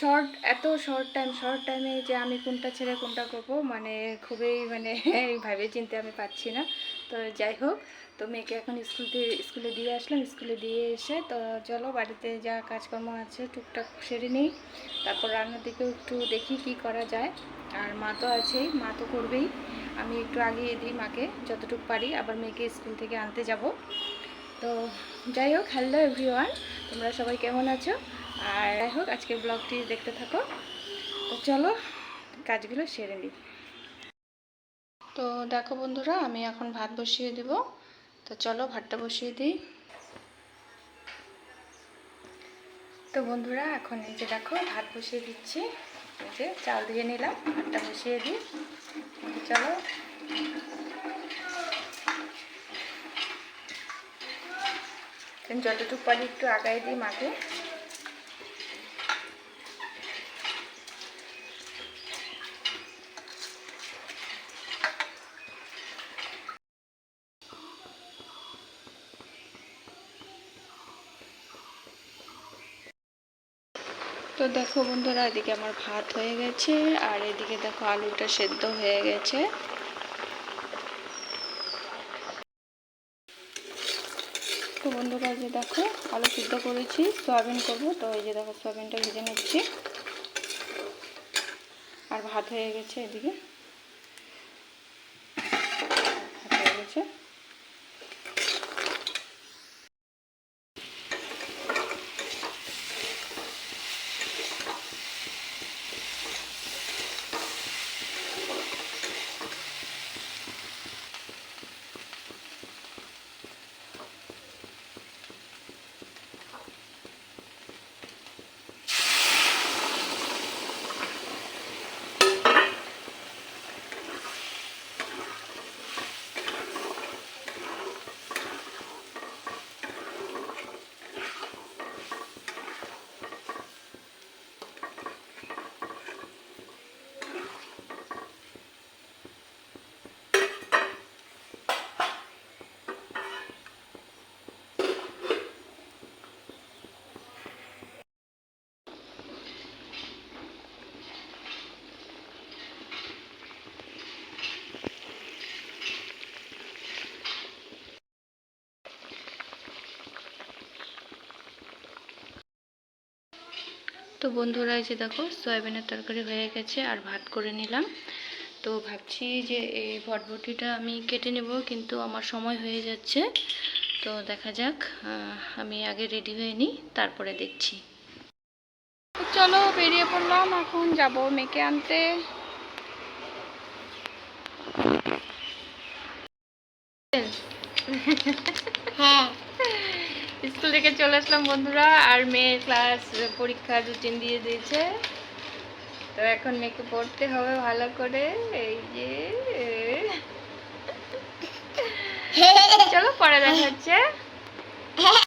Short এত short টাইমে যে আমি কোনটা ছেড়ে কোনটা করবো মানে খুবই মানে ভাবে চিন্তে আমি পাচ্ছি না। তো যাই হোক, তো মেয়েকে এখন স্কুলে দিয়ে আসলাম। স্কুলে দিয়ে এসে তো চলো বাড়িতে যা কাজকর্ম আছে টুকটাক সেরে নিই, তারপর রান্নার দিকেও একটু দেখি কি করা যায়। আর মা তো আছেই, মা তো করবেই, আমি একটু আগিয়ে দিই মাকে যতটুকু পারি, আবার মেয়েকে স্কুল থেকে আনতে যাব। তো যাই হোক, হ্যালো এভরিওয়ান, তোমরা সবাই কেমন আছো? আর যাই হোক, আজকের ব্লগটি দেখতে থাকো। তো চলো কাজগুলো সেরে নিই। তো দেখো বন্ধুরা, আমি এখন ভাত বসিয়ে দেব। তো চলো ভাতটা বসিয়ে দিই। তো বন্ধুরা, এখন এই যে দেখো ভাত বসিয়ে দিচ্ছি। এই যে চাল ধুয়ে নিলাম, ভাতটা বসিয়ে দিই। চলো যতটুকু পারি একটু আগায় দিই মাকে। তো দেখো বন্ধুরা, এদিকে আমার ভাত হয়ে গেছে, আর এদিকে দেখো আলুটা সেদ্ধ হয়ে গেছে। তো বন্ধুরা, যে দেখো আলু সিদ্ধ করেছি, সয়াবিন করবো, তো এই যে দেখো সয়াবিনটা ভেজে নিচ্ছি। আর ভাত হয়ে গেছে, এদিকে ভাত হয়ে গেছে। তো বন্ধুরা, এই যে দেখো সয়াবিনের তরকারি হয়ে গেছে, আর ভাত করে নিলাম। তো ভাবছি যে এই বটবটিটা আমি কেটে নেব, কিন্তু আমার সময় হয়ে যাচ্ছে। তো দেখা যাক, আমি আগে রেডি হয়ে নিই, তারপরে দেখছি। চলো বেরিয়ে পড়লাম, এখন যাব মেয়েকে আনতে। হ্যাঁ, স্কুল থেকে চলে আসলাম বন্ধুরা, আর মেয়ে ক্লাস পরীক্ষার রুটিন দিয়ে দিয়েছে। তো এখন মেয়েকে পড়তে হবে ভালো করে। এই যে চলো পরে দেখা হচ্ছে।